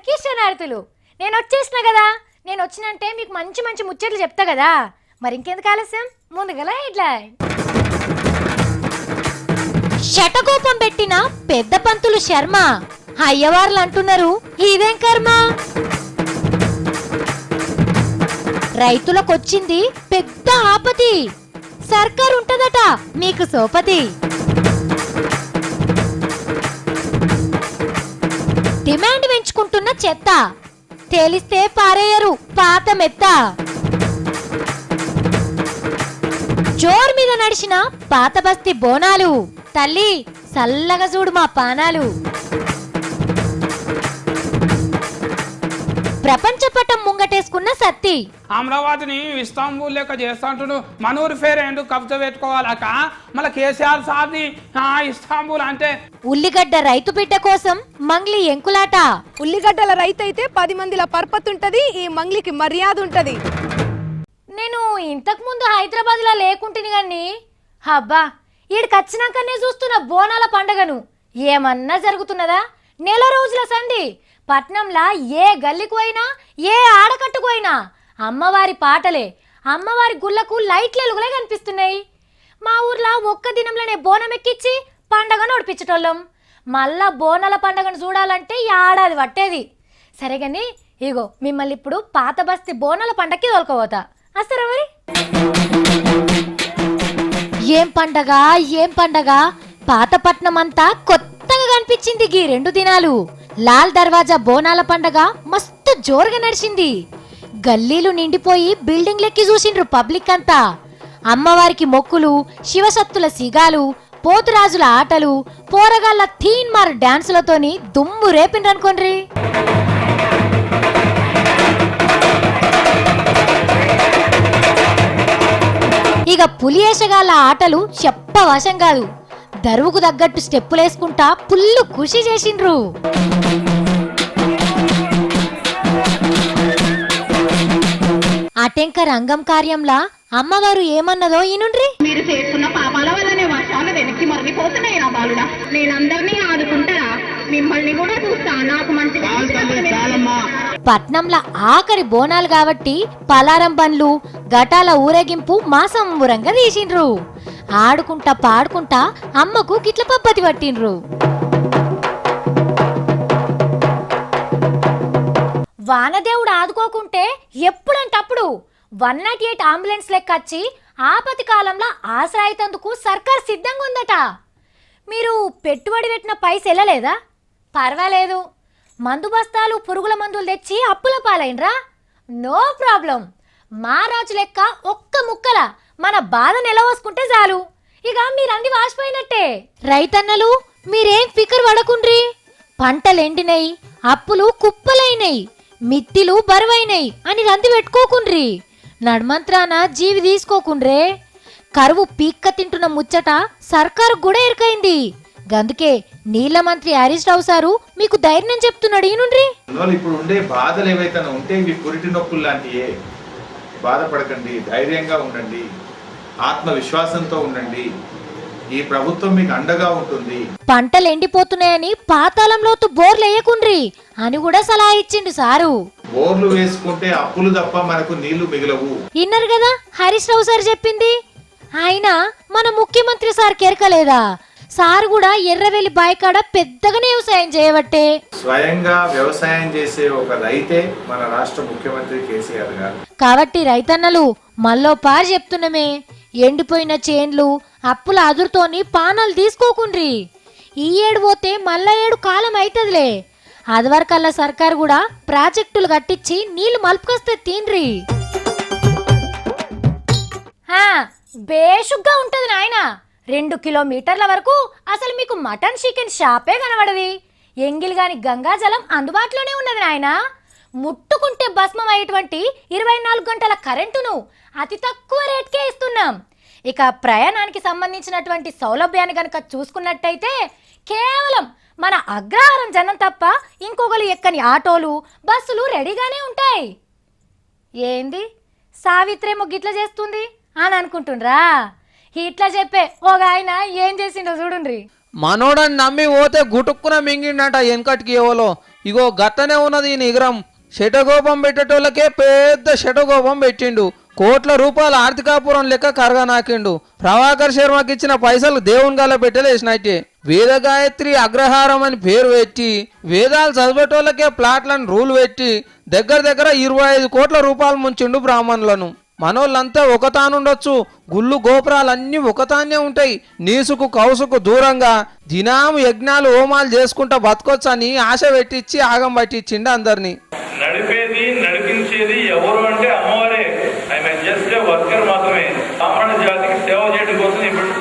అందరికీ శరణార్థులు. నేను వచ్చేసిన కదా. నేను వచ్చినంటే మీకు మంచి మంచి ముచ్చట్లు చెప్తా కదా. మరి ఇంకెందుకు ఆలస్యం, ముందుగల హెడ్లైన్. శటకోపం పెట్టిన పెద్ద పంతులు శర్మ. అయ్యవార్లు అంటున్నారు ఇదేం కర్మ. రైతులకొచ్చింది పెద్ద ఆపతి, సర్కారు ఉంటదట మీకు సోపతి. డిమాండ్ పెంచుకుంటున్న చెత్త, తేలిస్తే పారేయరు పాత మెత్త. జోర్ మీద నడిచిన పాత బస్తీ బోనాలు, తల్లి సల్లగా చూడు మా పానాలు. ప్రపంచ పటం ముంగటేసుకున్న సత్తి. అమరావతిని ఇస్తాంబుల్ లెక్క చేస్తా అంటుడు. మనూరు ఫేర్ ఎందుకు కబ్జా పెట్టుకోవాలక, మళ్ళీ కేసీఆర్ సార్ది ఇస్తాంబుల్ అంటే. ఉల్లిగడ్డ రైతు బిడ్డ కోసం మంగ్లీ ఎంకులాట. ఉల్లిగడ్డల రైతు అయితే 10 మందిల పర్పత్ ఉంటది, ఈ మంగ్లీకి మర్యాద ఉంటది. నేను ఇంతకు ముందు హైదరాబాద్ లో లేకుంటుని గాని హబ్బా ఈడికి వచ్చినాకనే చూస్తున్న బోనాల పండగను. ఏమన్నా జరుగుతున్నదా? నెల రోజుల సంధి పట్నంలా ఏ గల్లికి పోయినా ఏ ఆడకట్టుకు పోయినా అమ్మవారి పాటలే, అమ్మవారి గుళ్ళకు లైట్ల ఎలుగులే కనిపిస్తున్నాయి. మా ఊర్లో ఒక్క దినంలోనే బోనం ఎక్కించి పండగ నడిపించటోళ్ళం. మళ్ళా బోనాల పండగను చూడాలంటే ఏడాది పట్టేది. సరేగాని ఇగో మిమ్మల్ని ఇప్పుడు పాత బస్తీ బోనాల పండగకి తోలుకోపోతా. వస్తారా మరి? ఏం పండగ ఏం పండగ, పాతపట్నం అంతా కొత్తగా కనిపించింది గీ 2 దినాలు. లాల్ దర్వాజా బోనాల పండగ మస్తు జోరుగా నడిచింది. గల్లీలు నిండిపోయి బిల్డింగ్లెక్కి చూసిండ్రు పబ్లిక్ అంతా. అమ్మవారికి మొక్కులు, శివసత్తుల సిగాలు, పోతురాజుల ఆటలు, పోరగాళ్ళ థీన్మార్ డాన్సులతోని దుమ్ము రేపిండ్రనుకోండ్రి. ఇక పులియేషగాళ్ళ ఆటలు చెప్పవశం కాదు. దరువుకు తగ్గట్టు స్టెప్పులేసుకుంటా పుల్లు ఖుషి చేసిండ్రు. అటెంక రంగం కార్యంలా అమ్మవారు ఏమన్నదో ఈనుండ్రి. మీరు చేస్తున్న పాపాల వల్లనే వర్షాలు వెనక్కి మరలిపోతున్నాయి నా బాలుడా. నేనందరినీ ఆదుకుంటా, మిమ్మల్ని కూడా చూస్తా. నాకు మంచి పట్నంల ఆఖరి బోనాలు కాబట్టి పలారం బండ్లు, ఘటాల ఊరేగింపు మాసంబురంగా తీసిండ్రు. ఆడుకుంటా పాడుకుంటా అమ్మకు గిట్ల పబ్బతి పట్టిండ్రు. వానదేవుడు ఆదుకోకుంటే ఎప్పుడంటప్పుడు 108 అంబులెన్స్ లెక్కచ్చి ఆపతి కాలంలో ఆశ్రయితందుకు సర్కార్ సిద్ధంగా ఉందట. మీరు పెట్టుబడి పెట్టిన పైసలు వెళ్ళలేదా? పర్వాలేదు, మందు బస్తాలు పురుగుల మందులు తెచ్చి అప్పుల పాలైనరా? No problem. మా రాజు లెక్క ఒక్క ముక్కల మన బాధ నిలవసుకుంటే చాలు, ఇక మీరంది వాసిపోయినట్టే. రైతన్నలు మీరేం ఫికర్ పడకుండ్రి. పంటలెండినయి, అప్పులు కుప్పలైనయి, మిత్తిలు బరువైనయి అని రంది పెట్టుకోకుండ్రి. నడుమంత్రాన జీవి తీసుకోకుండ్రే. కరువు పీక్క తింటున్న ముచ్చట సర్కారు కూడా ఎరకైంది. గందుకే నీళ్ల మంత్రి హరీష్ రావు సారు మీకు ధైర్యం చెప్తున్నాడు. ఈనుండ్రి. ఇప్పుడు ఉండే బాధలు ఏవైతే ఉంటే ఇవి పురిటి నొప్పులు లాంటియే. బాధపడకండి, ధైర్యంగా ఉండండి, ఆత్మవిశ్వాసంతో ఉండండి. ఈ ప్రభుత్వం మీకు అండగా ఉంటుంది. పంటలు ఎండిపోతున్నాయని పాతాళంలోతు బోర్లు వేయకుండ్రి అని కూడా సలహా ఇచ్చిండు సారు. బోర్లు వేసుకుంటే అప్పులు తప్ప మనకు నీళ్లు మిగలవు. ఇన్నారు కదా హరీష్ రావు సార్ చెప్పింది. ఆయన మన ముఖ్యమంత్రి సార్ కెరకలేదా? సార్ కూడా ఎర్రవెల్లి బాయికాడ పెద్దగానే వ్యవసాయం చేయబట్టే. స్వయంగా వ్యవసాయం చేసే ఒక రైతే మన రాష్ట్ర ముఖ్యమంత్రి కేసీఆర్ గారు. కాబట్టి రైతన్నలు మళ్ళో పారు చెప్తున్నామే, ఎండిపోయిన చేన్లు అప్పుల అదురుతోని పానాలు తీసుకోకుండ్రి. ఈ ఏడు పోతే మళ్ళా ఏడు కాలం అవుతుందిలే. అదివరకల్లా సర్కారు కూడా ప్రాజెక్టులు కట్టించి నీళ్లు మలుపుకొస్తే తీన్రి. బేషుగ్గా ఉంటది నాయన. 2 కిలోమీటర్ల వరకు అసలు మీకు మటన్ చికెన్ షాపే కనబడది. ఎంగిల్ గాని గంగాజలం అందుబాటులోనే ఉన్నది నాయన. ముట్టుకుంటే భస్మం అయ్యేటువంటి 24 గంటల కరెంటును అతి తక్కువ రేట్కే ఇస్తున్నాం. ఇక ప్రయాణానికి సంబంధించినటువంటి సౌలభ్యాన్ని గనక చూసుకున్నట్టయితే కేవలం మన అగ్రహారం జనం తప్ప ఇంకొకరు ఎక్కని ఆటోలు, బస్సులు రెడీగానే ఉంటాయి. ఏంది సావిత్రేమో గిట్ల చేస్తుంది అని అనుకుంటుండ్రా? ఇట్లా చెప్పే ఒక ఆయన ఏం చేసిండో చూడుండ్రి. మనోడని నమ్మి పోతే గుటుక్కున మింగిండట వెనకటికి ఎవలో. ఇగో గట్టనే ఉన్నది ఈ నిగ్రహం. శటగోపం పెట్టేటోళ్ళకే పెద్ద శటగోపం పెట్టిండు. కోట్ల రూపాయల ఆర్థికాపురం లెక్క కరగనాకిండు. ప్రభాకర్ శర్మకి ఇచ్చిన పైసలు దేవుని గల పెట్టలేసినట్టే. వేద గాయత్రి అగ్రహారం అని పేరు పెట్టి వేదాలు చదివేటోళ్ళకే ప్లాట్లను రూల్ పెట్టి దగ్గర 25 కోట్ల రూపాయలు ముంచిండు బ్రాహ్మణులను. మనోళ్ళంతా ఒకతానుండొచ్చు, గుళ్ళు గోపురాలన్నీ ఒకతానే ఉంటాయి, నీసుకు కౌసుకు దూరంగా దినాము యజ్ఞాలు హోమాలు చేసుకుంటా బతకొచ్చు అని ఆశ పెట్టించి ఆగం పట్టించిండు అందరినీ. నడిపేది నడిపించేది ఎవరు అంటే అమ్మవారే. ఆయన జస్ట్ వర్కర్ మాత్రమే. బ్రాహ్మణ జాతికి సేవ చేయడం కోసం ఇప్పుడు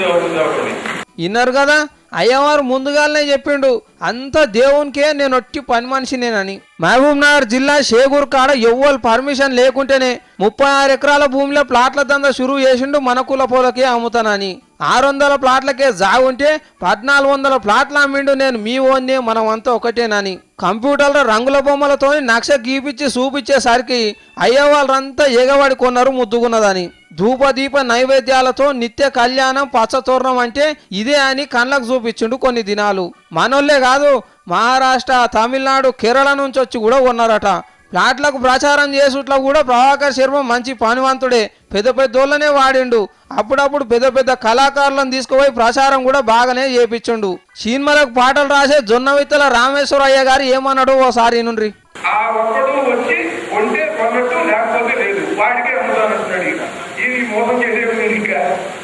విన్నారు కదా, అయ్యవారు ముందుగానే చెప్పిండు అంత దేవునికే నేను ఒట్టి పని మనిషినేనని. మహబూబ్ నగర్ జిల్లా షేగూర్ కాడ ఎవ్వరు పర్మిషన్ లేకుంటేనే 36 ఎకరాల భూమిలో ప్లాట్ల దందా షురూ చేసిండు మన కుల పోలకే అమ్ముతానని. 600 ప్లాట్లకే జాగుంటే 1400 ప్లాట్లు అమ్మిండు. నేను మీ ఓన్నే మనం అంతా ఒకటేనని. కంప్యూటర్లో రంగుల బొమ్మలతో నక్ష గీపిచ్చి చూపించేసరికి అయ్యవాళ్ళంతా ఎగబడి కొన్నారు ముద్దుకున్నదని. ధూపదీప నైవేద్యాలతో నిత్య కళ్యాణం పచ్చతోరణం అంటే ఇదే అని కళ్ళకు చూపించిండు కొన్ని దినాలు. మనోళ్లే కాదు, మహారాష్ట్ర, తమిళనాడు, కేరళ నుంచి వచ్చి కూడా ఉన్నారట. ప్లాట్లకు ప్రచారం చేసుట్లా కూడా ప్రభాకర్ శర్మ మంచి పనివంతుడే. పెద్దోళ్ళనే వాడిండు. అప్పుడప్పుడు పెద్ద కళాకారులను తీసుకుపోయి ప్రచారం కూడా బాగానే చేపించుండు. సినిమాలకు పాటలు రాసే జొన్నవిత్తల రామేశ్వరయ్య గారు ఏమన్నాడు ఓసారి నుండ్రి. ఆ ఒక్కడు వచ్చి కొంటే కొన్నట్టు లేకపోతే లేదు, వాడికే అమ్ముతానంటున్నాడు. ఇది మోసం చేసేది ఇంకా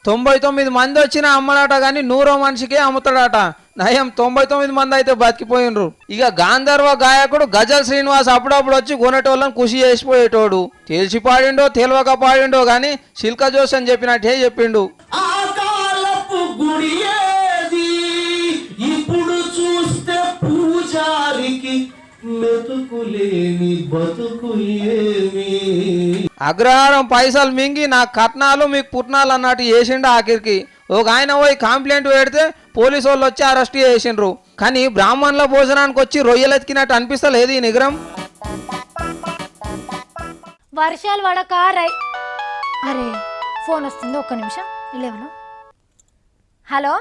99 మంది వచ్చిన అమ్మలాట గాని 100వ మనిషికే అమ్ముతాడట. నయం 99 మంది అయితే బతికిపోయినరు. ఇక గాంధర్వ గాయకుడు గజల్ శ్రీనివాస్ అప్పుడప్పుడు వచ్చి కొనేటోళ్ళని ఖుషి చేసిపోయేటోడు. తెలిసి పాడిండో తెలియక పాడిండో గాని శిల్క జోష్ అని చెప్పినట్టే చెప్పిండు. ఇప్పుడు చూస్తే పూజారికి మెతుకులేని బతుకు ఏమి. అగ్రహారం పైసలు మింగి నా కట్నాలు మీకు పుట్నాలు అన్నట్టు చేసిండు. ఆఖరికి ఒక ఆయన పోయి కంప్లైంట్ పెడితే పోలీసు వాళ్ళు వచ్చి అరెస్ట్ చేసిండ్రు. కానీ బ్రాహ్మణుల భోజనానికి వచ్చి రొయ్యలెత్తినట్టు అనిపిస్తలేదు ఈ నిగ్రహం. వర్షాలు పడక అరే ఫోన్ వస్తుంది, ఒక్క నిమిషం. ఎవరు? హలో,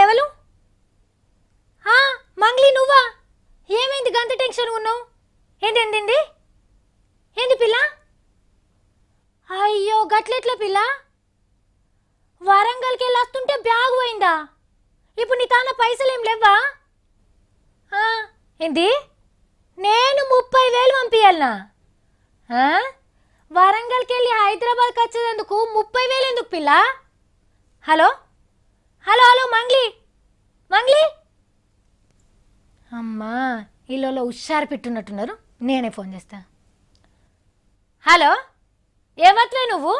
ఎవరు? మంగ్లీ నువ్వా? ఏమైంది గంత టెన్షన్ ఉన్నావు? ఏంటి ఏంటి పిల్ల? అయ్యో గట్లెట్లా పిల్ల? వరంగల్కి వెళ్ళి వస్తుంటే బ్యాగ్ పోయిందా? ఇప్పుడు నీ తాన పైసలు ఏం లేవా? ఏంటి? నేను 30,000 పంపించాలనా? వరంగల్కి వెళ్ళి హైదరాబాద్కి వచ్చేందుకు 30,000 ఎందుకు పిల్ల? హలో హలో హలో మంగ్లీ అమ్మా, ఇల్లు హుషారు పెట్టున్నట్టున్నారు. నేనే ఫోన్ చేస్తా. హలో, ఏమట్లే నువ్వు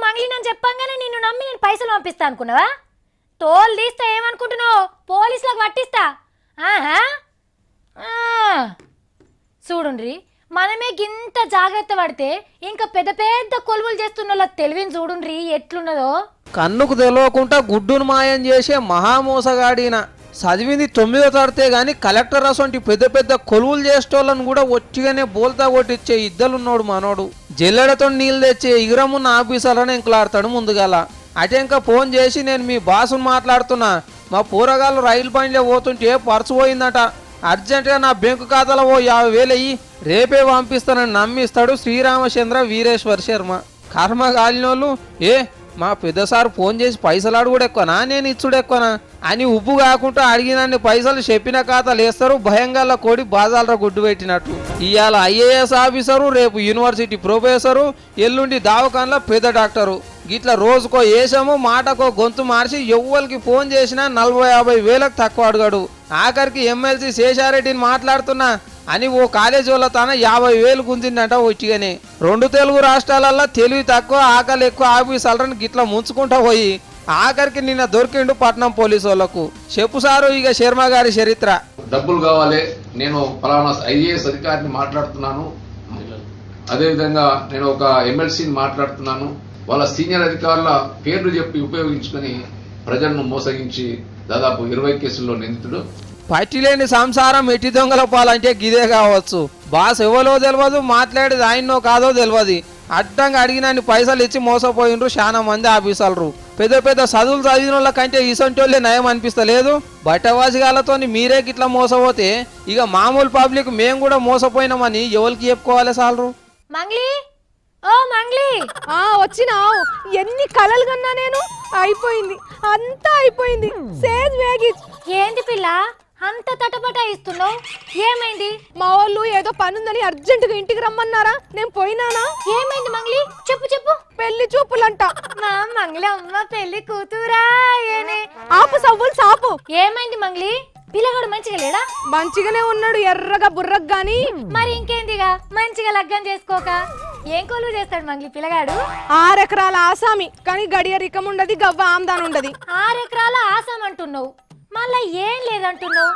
మంగ్లీ నన్ను చెప్పంగానే నిన్ను నమ్మి నేను పైసలు పంపిస్తా అనుకున్నావా? తోలు తీస్తా ఏమనుకుంటున్నావు? పోలీసులకు పట్టిస్తా. చూడుండ్రి, మనమే గింత జాగ్రత్త పడితే ఇంకా పెద్ద కొలువులు చేస్తున్న వాళ్ళ తెలివిని చూడుండ్రి ఎట్లున్నదో. కన్నుకు తెలియకుండా గుడ్డును మాయం చేసే మహామోసగాడిన. చదివింది 9వ తరగతే గాని కలెక్టర్ అసొంటి పెద్ద కొలువులు చేసేటోళ్ళను కూడా ఒట్టిగానే బోల్తా కొట్టించే ఇద్దరున్నోడు మనోడు. జల్లెడతో నీళ్ళు తెచ్చే ఇగురమున్న ఆఫీసర్లను ఎంకులాడతాడు ముందుగాల. అటెంక ఫోన్ చేసి నేను మీ బాసును మాట్లాడుతున్నా, మా పూరగాళ్ళు రైలు పనిలో పోతుంటే పర్సు పోయిందట, అర్జెంటుగా నా బ్యాంకు ఖాతాలో 50,000 అయ్యి రేపే పంపిస్తానని నమ్మిస్తాడు శ్రీరామచంద్ర వీరేశ్వర్ శర్మ. కర్మ కాలినోళ్ళు మా పెద్దసారు ఫోన్ చేసి పైసలు అడుగుడు ఎక్కువనా నేను ఇచ్చుడు ఎక్కువనా అని ఉప్పు కాకుండా అడిగినన్ని పైసలు చెప్పిన ఖాతాలు వేస్తారు. భయంగా కోడి బాజాలరా గుడ్డు పెట్టినట్టు. ఇవాళ IAS ఆఫీసరు, రేపు యూనివర్సిటీ ప్రొఫెసరు, ఎల్లుండి దావకాన్లో పెద్ద డాక్టరు. గిట్లా రోజుకో ఏసమో మాటకో గొంతు మార్చి ఎవ్వరికి ఫోన్ చేసినా 40-50 వేలకు తక్కువ అడగాడు. ఆఖరికి ఎమ్మెల్సీ శేషారెడ్డిని మాట్లాడుతున్నా అని ఓ కాలేజీ వాళ్ళ తన 50,000 గుంజిందంట వచ్చిగానే. 2 తెలుగు రాష్ట్రాలల్లో తెలివి తక్కువ ఆకలి ఎక్కువ ఆఫీసర్లను గిట్లా ముంచుకుంటా పోయి ఆఖరికి నిన్న దొరికిండు పట్నం పోలీసు వాళ్ళకు. చెప్పు సారు ఇక శర్మ గారి చరిత్ర. డబ్బులు కావాలి, నేను ఫలానా IAS అధికారిని మాట్లాడుతున్నాను, అదేవిధంగా నేను ఒక ఎమ్మెల్సీని మాట్లాడుతున్నాను, వాళ్ళ సీనియర్ అధికారుల పేర్లు చెప్పి ఉపయోగించుకొని ప్రజలను మోసగించి దాదాపు 20 కేసుల్లో నిందితుడు. పట్టిలేని సంసారం ఎట్టి దొంగల పాలంటే గిదే కావచ్చు. బాస్ ఎవరో తెలియదు, మాట్లాడేది ఆయన్నో కాదో తెలియదు. అడ్డంగా అడిగినన్ని పైసలు ఇచ్చి మోసపోయినరు చాలా మంది ఆఫీసర్లు. పెద్ద పెద్ద చదువులు చదివిన వాళ్ళకంటే ఇసొంటి వాళ్ళే నయం అనిపిస్తలేదు. బట్టవాసిగాలతో మీరే గిట్లా మోసపోతే ఇక మామూలు పబ్లిక్ మేము కూడా మోసపోయినామని ఎవరికి చెప్పుకోవాలి సాలరు. మంగ్లీ, ఓ మంగ్లీ, వచ్చినావు. ఎన్ని కలలు కన్నా నేను. అయిపోయింది, అంతా అయిపోయింది. సేజ్ వేగిచ్. ఏంది పిల్ల అంత తటపట ఇస్తున్నావు? ఏమైంది? మా వాళ్ళు ఏదో పనుందని అర్జెంటుగా ఇంటికి రమ్మన్నారా, నేను పోయినానా? ఏమైంది మంగ్లీ? చెప్పు చెప్పు. పెళ్లి చూపులంట. మా మంగ్లీ అమ్మ పెళ్లి కూతురా ఏనే? ఆపు సవ్వులు సాపు. ఏమైంది మంగ్లీ? పిల్లగాడు మంచిగా లేడా? మంచిగానే ఉన్నాడు, ఎర్రగా బుర్రగా గాని. మరి ఇంకేందిగా మంచిగా లగ్గం చేసుకోక ఏం కొలువు చేస్తాడు మంగ్లీ పిల్లగాడు? 6 ఎకరాల ఆసామి, కానీ గడియ రికం ఉండదు, గవ్వ ఆమ్దాన్ ఉండదు. 6 ఎకరాల ఆసాం అంటున్నావు, మళ్ళా ఏం లేదంటున్నావు.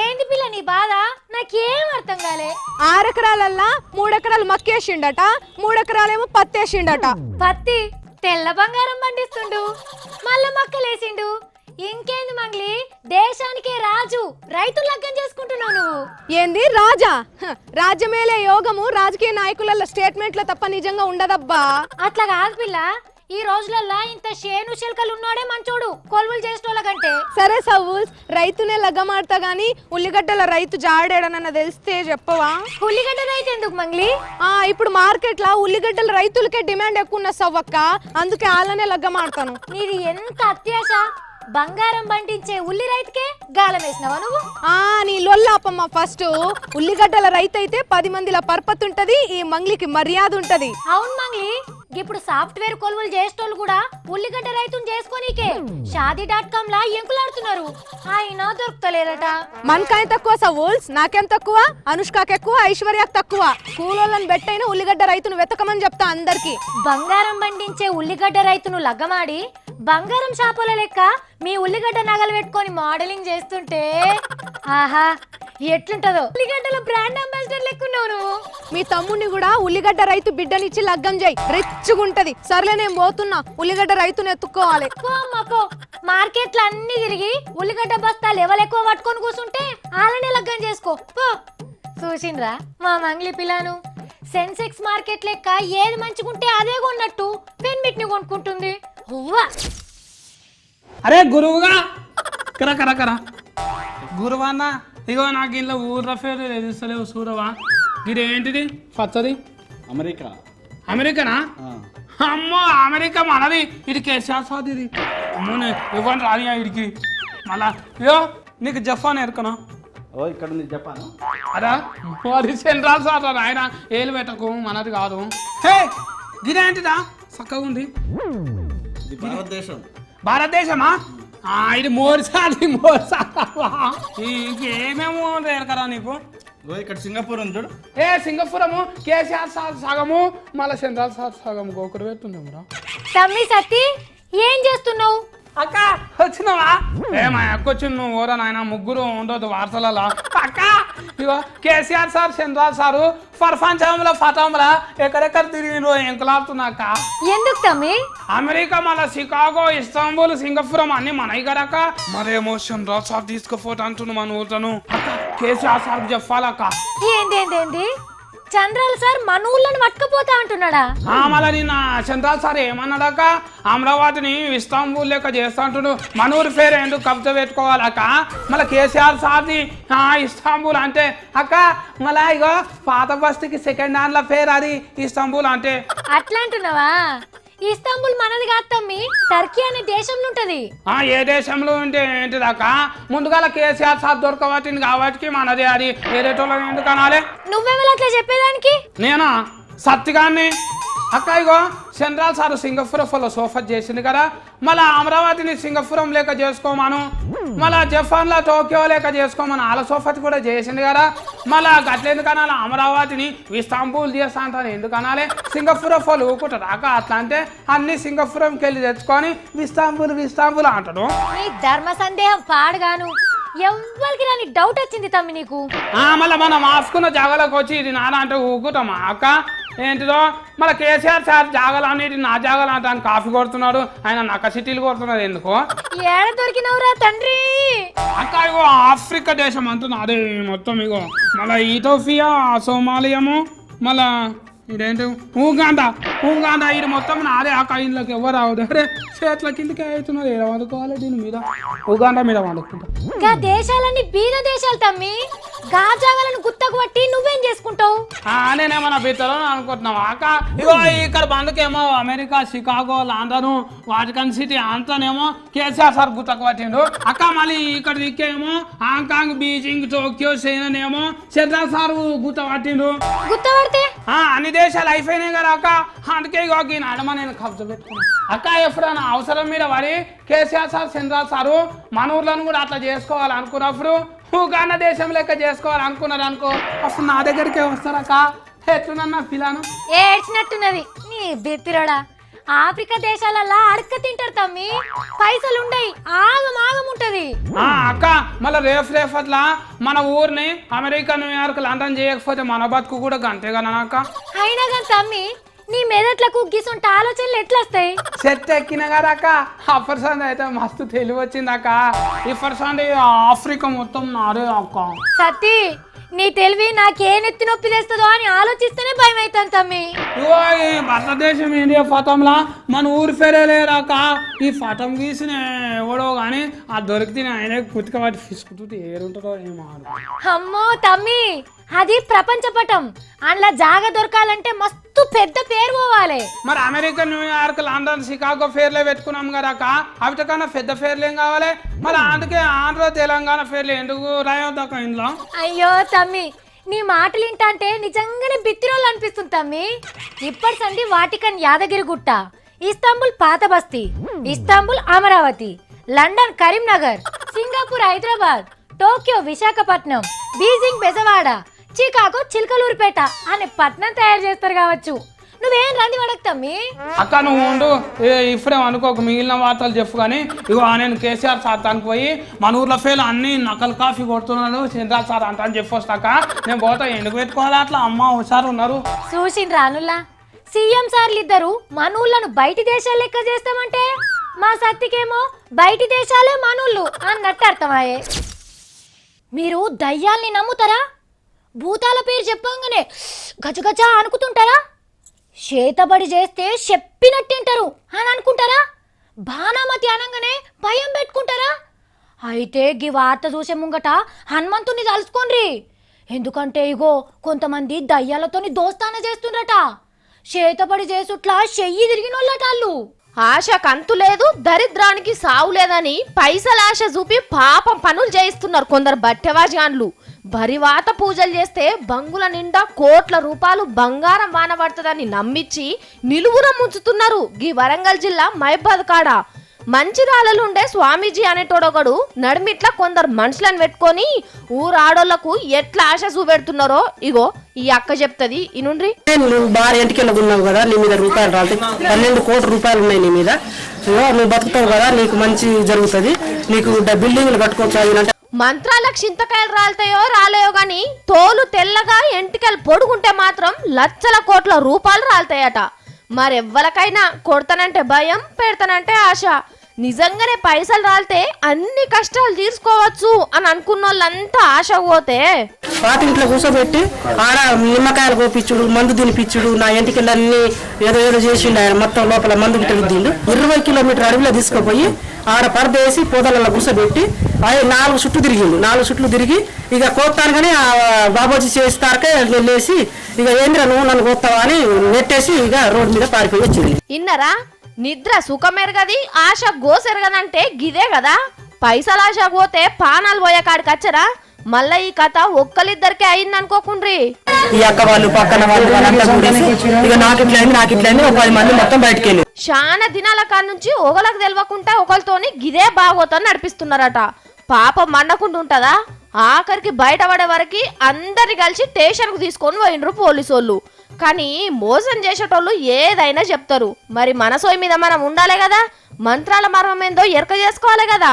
ఏంది పిల్ల నీ బాధ? నాకేం అర్థం కాలే. 6 ఎకరాలల్లా 3 ఎకరాలు మక్కేసిండట, 3 ఎకరాలేమో పత్తేసిండట. పత్తి తెల్ల బంగారం పండిస్తుండు, మళ్ళా మక్కలేసిండు. ఇంకేంది మంగ్లీ, దేశానికే రాజు, రైతులు లగ్గం చేసుకుంటున్నావు నువ్వు. ఏంది రాజా? రాజ్యమేలే యోగము రాజకీయ నాయకుల స్టేట్మెంట్ల తప్ప నిజంగా ఉండదబ్బా. అట్లా కాదు పిల్ల, ఈ రోజులల్లా ఇంత షేను శిల్కలు ఉన్నాడే మంచోడు కొలువులు చేసేటోళ్ళ కంటే. సరే సవ్వుల్స్, రైతునే లగ్గమాడతా గాని ఉల్లిగడ్డల రైతు జాడేడనన్న తెలిస్తే చెప్పవా? ఉల్లిగడ్డ రైతు ఎందుకు మంగ్లీ? ఇప్పుడు మార్కెట్ లా ఉల్లిగడ్డల రైతులకే డిమాండ్ ఎక్కువ ఉన్న సవ్వక్క, అందుకే వాళ్ళనే లగ్గమాడతాను. నీది ఎంత అత్యాశ! బంగారం పండించే ఉల్లి రైతుకే గాలం వేసినావా నువ్వు? నీ లొల్లాపమ్మ. ఫస్ట్ ఉల్లిగడ్డల రైతు అయితే 10 మందిల పర్పత్ ఉంటది, ఈ మంగ్లీకి మర్యాద ఉంటది. అవును మంగ్లీ, ఇప్పుడు సాఫ్ట్వేర్ కొలువులు చేసేటోళ్ళు కూడా ఉల్లిగడ్డ రైతును చేసుకోనీకే షాదీ.com లా ఎంకులాడుతున్నారు. అయినా దొరుకుతలేరట. మనకాయ తక్కువ సవ్వుల్స్, నాకేం తక్కువ? అనుష్కకి ఎక్కువ, ఐశ్వర్యకు తక్కువ. కూలోళ్ళని బెట్టైన ఉల్లిగడ్డ రైతును వెతకమని చెప్తా అందరికి. బంగారం పండించే ఉల్లిగడ్డ రైతును లగ్గమాడి బంగారం షాపుల లెక్క మీ ఉల్లిగడ్డ నగలు పెట్టుకొని మోడలింగ్ చేస్తుంటే ఆహా ఎట్లుంటదో. ఉల్లిగడ్డల బ్రాండ్ అంబాసిడర్ లెక్కున్నావు నువ్వు. మీ తమ్ముడిని కూడా ఉల్లిగడ్డ రైతు బిడ్డనిచ్చి లగ్గం చేయి, రిచ్చుగుంటది. సర్లే నేను పోతున్నా, ఉల్లిగడ్డ రైతును ఎత్తుక్కోవాలి. మార్కెట్లు అన్ని తిరిగి ఉల్లిగడ్డ బస్తాలు ఎవరెక్కువ పట్టుకొని కూర్చుంటే అలానే లగ్గం చేసుకో పో. చూసిండ్రా మా మంగ్లీ పిల్లను? సెన్సెక్స్ మార్కెట్ లెక్క ఏది మంచిగుంటే అదే కొన్నట్టు పెన్మిట్ని కొనుక్కుంటుంది. అరే గురువుగా కర కర కర గురువన్న, ఇగో నాకు ఇంట్లో ఊర్ల పేరు తెలుస్తలేవు చూడవా. ఇది ఏంటిది పచ్చది? అమెరికా. అమెరికానా? అమ్మో అమెరికా మనది. ఇది కేసాది. ఇది అమ్మో ఇవ్వండి రాని ఇడికి మళ్ళా. ఇగో నీకు జపాన్ ఎరుకనా? ఓ ఇక్కడ ఉంది జపాన్. అదా అది సెంట్రల్ సార్ ఆయన ఏలు పెట్టకు, మనది కాదు. హే ఇదేంటిదా చక్కగా ఉంది? ఇది భారతదేశం. భారతదేశమా? ఇది మోర్సాది ఇంకేమేమో ఎరకరా నీకు? ఇక్కడ సింగపూర్ ఉంది చూడు. సింగపూరము కేసీఆర్ సార్ సగము, మళ్ళీ సెంట్రల్ సార్ సగము గోకుడు పెట్టుందేమరా. తమ్మి సత్తి ఏం చేస్తున్నావు? అక్క వచ్చినావా? మా అక్క వచ్చి నువ్వు ఊరా నాయన, ముగ్గురు ఉండదు వార్తలలో. అక్క ఇగో కేసీఆర్ సార్ సెంట్రల్ సారు ప్రపంచంలో ఫతంలో ఎక్కడెక్కడ తిరిగి ఎంకులాడుతున్నా అక్క. ఎందుకు తమ్మి? అమెరికా, మళ్ళీ షికాగో, ఇస్తాంబుల్, సింగపూరం అన్ని మనయి కదక్క. మరేమో సెంట్రల్ సార్ తీసుకుపోతా అంటున్నా మన ఊళ్ళను. అక్క కేసీఆర్ సార్ చెప్పాలక్క. ఏంది చంద్రాల సార్ మన ఊళ్ళని పట్టుకపోతా అంటున్నాడా? మళ్ళీ నిన్న చంద్రాల సార్ ఏమన్నాడక్క, అమరావతిని ఇస్తాంబుల్ లెక్క చేస్తా అంటుడు. మన ఊరి పేరు ఎందుకు కబ్జా పెట్టుకోవాలక్క? మళ్ళీ కేసీఆర్ సార్ది ఇస్తాంబుల్ అంటే అక్క, మళ్ళీ ఇగో పాత బస్తీకి సెకండ్ హ్యాండ్ల పేరు అది ఇస్తాంబుల్ అంటే. అట్లా అంటున్నావా? ఇస్తాంబుల్ మనది కాదు తమ్మి, టర్కీ అనే దేశంలో ఉంటది. ఏ దేశంలో ఉంటే ఏంటిదాక? ముందుగా కేసీఆర్ సార్ దొరకబట్టింది కాబట్టి మనది. అది వేరేటోళ్ళ ఎందుకు అనాలి? నువ్వెవరు అట్లా చెప్పేదానికి? నేనా సత్తిగాన్ని. అక్క ఇగో సెంట్రల్ సార్ సింగపూర్ సోఫా చేసింది కదా, మళ్ళీ అమరావతిని సింగపూరం లేక చేసుకోమను, మళ్ళీ జపాన్లో టోక్యో లేక చేసుకోమని వాళ్ళ సోఫాతి కూడా చేసింది కదా. మళ్ళీ గట్ల ఎందుకు అనాలి? అమరావతిని ఇస్తాంబుల్ చేస్తా అంటాను ఎందుకు అనాలి? సింగపూర్ ఫోలు ఊకుంటారు అక్క. అట్లా అంటే అన్ని సింగపూరంకి వెళ్ళి తెచ్చుకొని ఇస్తాంబుల్ అంటాడు. నీ ధర్మ సందేహం పాడుగాను. ఎవ్వరికి రాని డౌట్ వచ్చింది తమ్మి నీకు. మళ్ళీ మనం ఆసుకున్న జాగాలోకి వచ్చి ఇది నాన్న అంటే ఊకుతామా అక్క? ఏంటిదో మళ్ళీ కేసీఆర్ సార్ జాగాలు అన్నిటి నా జాగాలు అంటే ఆయన కాఫీ కొడుతున్నాడు, ఆయన నక్క సిటీలు కొడుతున్నాడు ఎందుకు? ఏడ దొరికినవురా తండ్రి? అక్క ఇగో ఆఫ్రికా దేశం అంటున్నా అదే మొత్తం. ఇగో మళ్ళీ ఇథోపియా, సోమాలియము, మళ్ళా ఇదేంటి ఊగాందా ఇది మొత్తం నాదే ఆ కైన్లోకి ఎవరు రావద్దు. అరే చేతుల కిందకి అవుతున్నది ఏడ వండుకోవాలి దీని మీద ఊగాండా మీద వండుకుంటా. గా దేశాలన్నీ బీద దేశాలు తమ్మి, గాజాగాలను గుత్తకు పట్టి నువ్వేం చేసుకుంటావు? నేనేమన్నా బిత్తలో అనుకుంటున్నావా అక్క? ఇగో ఇక్కడ బందుకేమో America, Chicago, London, Vatican City అంతానేమో కేసీఆర్ సార్ గుత్తకు పట్టిండు అక్క. మళ్ళీ ఇక్కడ దిక్కేమో హాంకాంగ్, బీజింగ్, టోక్యో, చైనానేమో చంద్రబాబు సార్ గుత్త పట్టిండు. గుత్త పడితే అన్ని దేశాలు అయిపోయినాయి కదా అక్క. అందుకే ఇగోకి నడమ నేను కబ్జా పెట్టుకున్నా అక్క. ఎప్పుడైనా అవసరం మీద పడి కేసీఆర్ సార్, చంద్రబాబు సారు మన ఊర్లను కూడా అట్లా చేసుకోవాలి అనుకున్నప్పుడు ఊగాన్న దేశం లెక్క చేసుకోవాలి అనుకున్నారు అనుకో, అప్పుడు నా దగ్గరికే వస్తారక్క. ఎట్లున్నా పిల్లను ఏడ్చినట్టున్నది నీ బెత్తిరోడా. ఆఫ్రికా దేశాలల్లా అడక్క తింటారు తమ్మి, పైసలు ఉండయి, ఆగం ఉంటది. అక్క మళ్ళీ రేఫ్ అట్లా మన ఊరిని అమెరికా, న్యూయార్క్, లండన్ చేయకపోతే మన బతుకు కూడా గంతేగానా అక్క? అయినా కానీ తమ్మి నీ మెదట్లకు గిసొంటి ఆలోచనలు ఎట్లా వస్తాయి? సెట్ ఎక్కిన కదా అక్క. అప్పటిసంది అయితే మస్తు తెలివి వచ్చింది అక్క. ఇప్పటిసంది ఆఫ్రికా మొత్తం నాదే అక్క. సత్తి నీ తెలివి నాకే నెత్తి నొప్పి తెస్తుందో అని ఆలోచిస్తేనే భయం అవుతాను తమ్మి. ఇగో ఈ భారతదేశం ఇండియా పటంలా మన ఊరి పేరే లేరాక. ఈ పటం గీసిన ఎవడో కానీ ఆ దొరికితే ఆయన కుతిక వాటి ఫిసుకుతూ ఏరుంటుందో ఏమో. అమ్మో తమ్మి, అది ప్రపంచ పటం, అందులో జాగ దొరకాలంటే మస్తు పెద్ద పేరు పోవాలి. మరి అమెరికా, న్యూయార్క్, లండన్, షికాగో పేర్లే పెట్టుకున్నాం కదా అక్క. అవిటికన్నా పెద్ద పేర్లు ఏం కావాలి? మరి అందుకే ఆంధ్ర, తెలంగాణ పేర్లు ఎందుకు రాయొద్దక్క ఇంట్లో? అయ్యో తమ్మి, నీ మాటలు వింటంటే నిజంగానే బిత్తిరోళ్ళు అనిపిస్తుంది తమ్మి. ఇప్పటి సంది వాటికన్ యాదగిరి గుట్ట, ఇస్తాంబుల్ పాత బస్తీ, Istanbul Amaravati, London Karimnagar, Singapore Hyderabad, Tokyo Visakhapatnam, Beijing Bezawada, Chicago Chilakaluripet అనే పట్నం తయారు చేస్తారు కావచ్చు. నువ్వేం రంది పడకతమ్మి అక్క. నువ్వు ఉండు, ఇప్పుడే అనుకోకు, మిగిలిన వార్తలు చెప్పు. కానీ ఇగో నేను కేసీఆర్ సార్ తనకు పోయి మన ఊర్లో ఫెయిల్ అన్ని నకల్ కాఫీ కొడుతున్నాడు చంద్రబాబు సార్ అంట అని చెప్పొస్తాక నేను పోతా. ఎందుకు పెట్టుకోవాలి అట్లా? అమ్మ హుషారు ఉన్నారు. చూసిన రానుల్లా సీఎం సార్లు ఇద్దరు మన ఊళ్ళను బయటి దేశాలు లెక్క చేస్తామంటే మా సత్తికేమో బయటి దేశాలే మనూళ్ళు అన్నట్టు అర్థమయ్యే. మీరు దయ్యాల్ని నమ్ముతారా? భూతాల పేరు చెప్పంగానే గజగజ అనుకుతుంటారా? చేతబడి చేస్తే చెప్పినట్టింటారు అని అనుకుంటారా? బాణామతి అనగానే భయం పెట్టుకుంటారా? అయితే గీ వార్త చూసే ముంగట హనుమంతుని తలుసుకోండి. ఎందుకంటే ఇగో కొంతమంది దయ్యాలతోని దోస్తాన చేస్తుండ్రట. చేతబడి చేసుట్లా చెయ్యి తిరిగినోళ్ళట వాళ్ళు. ఆశ కంతు లేదు, దరిద్రానికి సావు లేదని పైసల ఆశ చూపి పాపం పనులు చేయిస్తున్నారు కొందరు బట్టెవాజాన్లు. బరివాత పూజలు చేస్తే బంగుల నిండా కోట్ల రూపాయలు బంగారం వాన పడుతుందని నమ్మించి నిలువున ముంచుతున్నారు. గీ వరంగల్ జిల్లా మైబాద్ కాడ మంచిరాళ్ళలుండే స్వామీజీ అనేటోడొకడు నడిమిట్లా కొందరు మనుషులను పెట్టుకొని ఊరాడోళ్లకు ఎట్లా ఆశ చూపెడుతున్నారో ఇగో ఈ అక్క చెప్తుంది ఇనుండ్రి. నువ్వు బాగా ఎంటికెళ్ళకున్నావు కదా, నీ మీద రూపాయలు రాలి 12 కోట్ల రూపాయలు ఉన్నాయి నీ మీద, నువ్వు బతుకుతావు కదా, నీకు మంచి జరుగుతుంది, నీకు బిల్డింగ్లు కట్టుకోవచ్చు. మంత్రాలకు చింతకాయలు రాలుతాయో రాలేయో గాని తోలు తెల్లగా ఎంటికలు పొడుగుంటే మాత్రం లక్షల కోట్ల రూపాయలు రాలుతాయట. మరెవ్వరికైనా కొడతానంటే భయం, పెడతానంటే ఆశ. నిజంగానే పైసలు రాలితే అన్ని కష్టాలు తీర్చుకోవచ్చు అని అనుకున్న వాళ్ళంతా ఆశ పోతే పాతింట్లో కూర్చోబెట్టి ఆడ నిమ్మకాయలు కోపించుడు, మందు తినిపించుడు, నా ఇంటికెళ్ళన్నీ ఏదో చేసిండు ఆయన. మొత్తం లోపల మందు గిట్ట రుద్దిండు. 20 కిలోమీటర్ అడవిలో తీసుకుపోయి ఆడ పరదేసి పొదలలో కూర్చోబెట్టి 4 చుట్లు తిరిగిండు. 4 చుట్లు తిరిగి ఇక కోస్తాను కానీ ఆ బాబోజీ చేస్తారకే వెళ్ళేసి ఇక ఏంద్ర నువ్వు నన్ను కోస్తావా అని నెట్టేసి ఇక రోడ్డు మీద పారిపోయి వచ్చింది. ఇన్నరా నిద్ర సుఖమెరగది, ఆశ గోసెరగదంటే గిదే కదా. పైసలు ఆశ పోతే పానాలు పోయే కాడికి వచ్చరా. మళ్ళా ఈ కథ ఒక్కరిద్దరికే అయింది అనుకోకుండ్రి. ఈ అక్క వాళ్ళు పక్కన వాళ్ళు ఇక నాకు ఇట్లయింది ఒక 10 మంది మొత్తం బయటకు వెళ్ళి చాలా దినాల కాడ నుంచి ఒకళ్ళకి తెలియకుండా ఒకరితోని గిదే బాగోతని నడిపిస్తున్నారట. పాపం మండకుండా ఉంటదా? ఆఖరికి బయటపడే వరకు అందరిని కలిసి స్టేషన్కు తీసుకొని పోయిండ్రు పోలీసోళ్ళు. కానీ మోసం చేసేటోళ్ళు ఏదైనా చెప్తారు. మరి మనసోయి మీద మనం ఉండాలి కదా, మంత్రాల మర్మం ఏందో ఎరక చేసుకోవాలి కదా.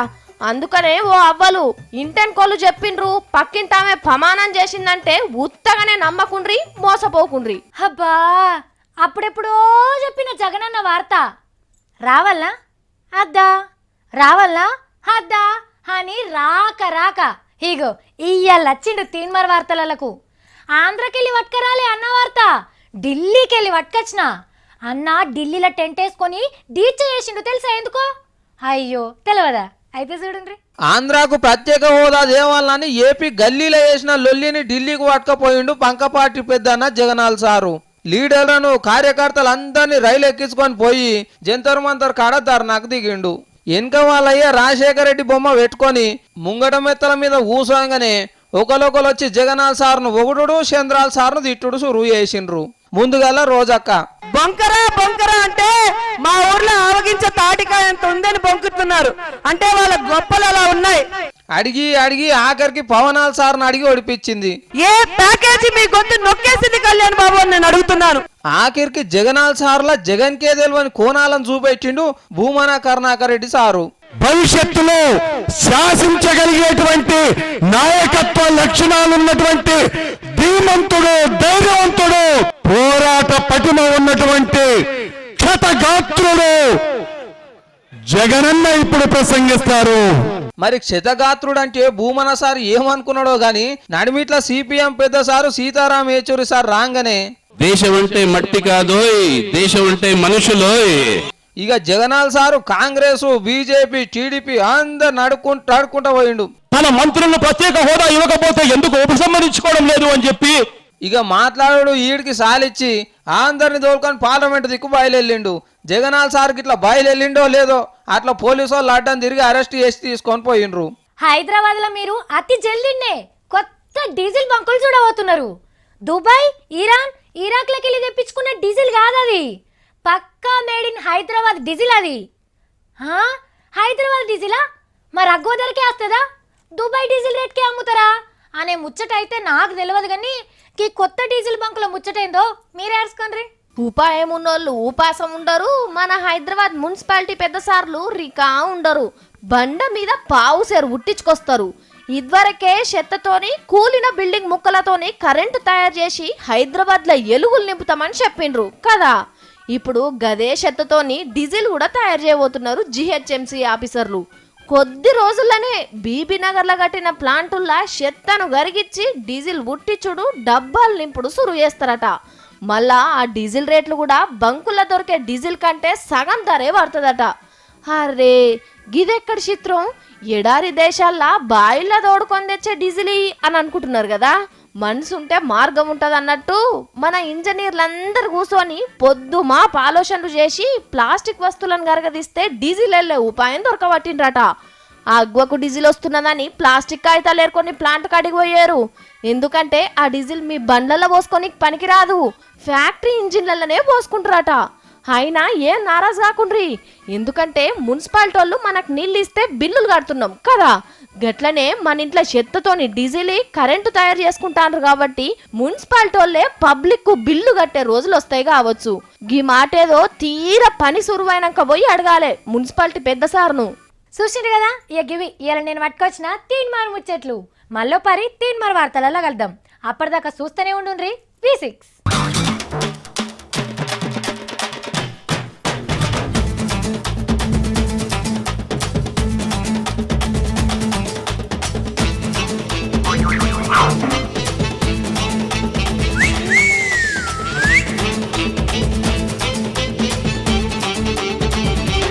అందుకనే ఓ అవ్వలు ఇంటెన్కోళ్ళు చెప్పిండ్రు, పక్కింటామే ప్రమాణం చేసిందంటే ఉత్తగానే నమ్మకుండ్రి, మోసపోకుండ్రి. అబ్బా, అప్పుడెప్పుడో చెప్పిన జగనన్న వార్త రావాలా అద్దా, రావాలా అద్దా అని రాక ఇగో ఇయ్యాలొచ్చిండు తీన్మార్ వార్తలకు. ఆంధ్రకెళ్ళి పట్టుకరాలే అన్న వార్త ఢిల్లీకి వెళ్ళి పట్టుకొచ్చిన అన్న ఢిల్లీలో టెంట్ వేసుకొని డీచ్ చేసిండు తెలుసా ఎందుకో? అయ్యో తెలియదా? అయితే చూడండి. ఆంధ్రాకు ప్రత్యేక హోదా దేవాలని ఏపీ గల్లీలో వేసిన లొల్లిని ఢిల్లీకి పట్టుకపోయిండు పంకపాటి పెద్దన్న జగనాల్ సారు. లీడర్లను కార్యకర్తలందరినీ రైలు ఎక్కించుకొని పోయి జంతర్ మంతర్ కాడ ధర్నాకు దిగిండు. వెనక వాళ్ళయ్యే రాజశేఖర రెడ్డి బొమ్మ పెట్టుకొని ముంగట మెత్తల మీద ఊసంగానే ఒకరొకరు వచ్చి జగనాల్ సార్ను ఒకడు చంద్రాల్ సార్ను తిట్టుడు సురువు చేసిండ్రు. ముందుగల రోజక్క బొంకరా బొంకరా అంటే మా ఊర్లో ఆవగించే తాటికాయ ఎంత ఉందని బొంకుతున్నారు. అంటే వాళ్ళ గొప్పలు అలా ఉన్నాయి. అడిగి అడిగి ఆఖరికి పవనాల్ సార్ను అడిగి ఒడిపించింది. ఏ ప్యాకేజీ మీ గొంతు నొక్కేసింది కళ్యాణ్ బాబు అని నేను అడుగుతున్నాను. ఆఖరికి జగనాల్ సార్లా జగన్ కే తెలియని కోణాలను చూపెట్టిండు భూమన కరుణాకర్ రెడ్డి సారు. భవిష్యత్తులో శాసించగలిగేటువంటి నాయకత్వ లక్షణాలున్నటువంటి ధీమంతుడు, ధైర్యవంతుడు, పోరాట పటిమ ఉన్నటువంటి క్షతగాత్రుడు జగనన్న ఇప్పుడు ప్రసంగిస్తారు. మరి క్షతగాత్రుడు అంటే భూమన సార్ ఏమనుకున్నాడో గాని నడిమిట్ల సిపిఎం పెద్ద సారు సీతారాం ఏచూరి సార్ రాగానే దేశం అంటే మట్టి కాదోయ్, దేశం అంటే మనుషులోయ్. ఇక జగనాల్ సారు కాంగ్రెస్, బీజేపీ, టీడీపీ అందరు నడుకుంటా పోయిండు. తన మంత్రులను ప్రత్యేక హోదా ఇవ్వకపోతే ఎందుకు ఉపసంహరించుకోవడం లేదు అని చెప్పి ఇక మాట్లాడు ఈడికి సాలిచ్చి అందరిని తోలుకొని పార్లమెంట్ దిక్కు బయలుదేరిండు. జగనాల్ సార్కి ఇట్లా బయలుదేరిండో లేదో అట్లా పోలీసు వాళ్ళు అడ్డం తిరిగి అరెస్ట్ చేసి తీసుకొని పోయిండ్రు. హైదరాబాద్ లో మీరు అతి జల్దిన్నే కొత్త డీజిల్ బంకులు చూడబోతున్నారు. దుబాయ్, ఇరాన్, ఇరాక్ లకి వెళ్ళి తెప్పించుకున్న డీజిల్ కాదు అది, పక్కా మేడ్ ఇన్ హైదరాబాద్ డీజిల్ అది. హైదరాబాద్ డీజిలా? మరి అగ్గో ధరకే వస్తుందా? దుబాయ్ డీజిల్ రేట్కే అమ్ముతారా అనే ముచ్చట అయితే నాకు తెలియదు. కానీ ఈ కొత్త డీజిల్ బంకుల ముచ్చటైందో మీరే ఏర్చుకోండి. ఉపాయం ఉన్నోళ్ళు ఉపాసం ఉండరు. మన హైదరాబాద్ మున్సిపాలిటీ పెద్ద సార్లు రికా ఉండరు. బండ మీద పావు సేరు ఉట్టించుకొస్తారు. ఇదివరకే చెత్తతోని కూలిన బిల్డింగ్ ముక్కలతోని కరెంటు తయారు చేసి హైదరాబాద్ లో ఎలుగులు నింపుతామని చెప్పిండ్రు కదా. ఇప్పుడు గదే చెత్తతోని డీజిల్ కూడా తయారు చేయబోతున్నారు జిహెచ్ఎంసీ ఆఫీసర్లు. కొద్ది రోజుల్లోనే బీబీ నగర్ లో కట్టిన ప్లాంటుల్లా చెత్తను గరిగిచ్చి డీజిల్ ఉట్టించుడు, డబ్బాలు నింపుడు సురు చేస్తారట. మళ్ళా ఆ డీజిల్ రేట్లు కూడా బంకుల్లో దొరికే డీజిల్ కంటే సగం ధరే పడుతుందట. అరే గిదెక్కడి చిత్రం, ఎడారి దేశాల్లో బాయిల్లో తోడుకొని తెచ్చే డీజిల్ అని అనుకుంటున్నారు కదా. మనసు ఉంటే మార్గం ఉంటుంది అన్నట్టు మన ఇంజనీర్లందరూ కూర్చొని పొద్దు మా ఆలోచనలు చేసి ప్లాస్టిక్ వస్తువులను గరగదీస్తే డీజిల్ వెళ్ళే ఉపాయం దొరకబట్టిండ్రట. ఆ అగ్వకు డీజిల్ వస్తున్నదని ప్లాస్టిక్ కాగితాలు ఏరుకొని ప్లాంట్ కాడికి పోయారు. ఎందుకంటే ఆ డీజిల్ మీ బండ్లలో పోసుకొని పనికిరాదు, ఫ్యాక్టరీ ఇంజిన్లలోనే పోసుకుంటారట. అయినా ఏం నారాజు కాకుండ్రి, ఎందుకంటే మున్సిపాలిటీ వాళ్ళు మనకు నీళ్ళు ఇస్తే బిల్లులు కడుతున్నాం కదా. గట్లనే మన ఇంట్లో చెత్తతోని డీజిల్ కరెంటు తయారు చేసుకుంటారు కాబట్టి మున్సిపాలిటీ వాళ్ళే పబ్లిక్ కు బిల్లు కట్టే రోజులు వస్తాయి కావచ్చు. గీ మాటేదో తీర పని సురువైనాక పోయి అడగాలి మున్సిపాలిటీ పెద్ద సార్ను. చూసిండ్రు కదా, ఇక గివి ఇలా నేను పట్టుకొచ్చిన తీన్మార్ ముచ్చట్లు. మళ్ళీ పరి తీన్మార్ వార్తలలో కలుద్దాం. అప్పటిదాకా చూస్తూనే ఉండుండ్రి V6.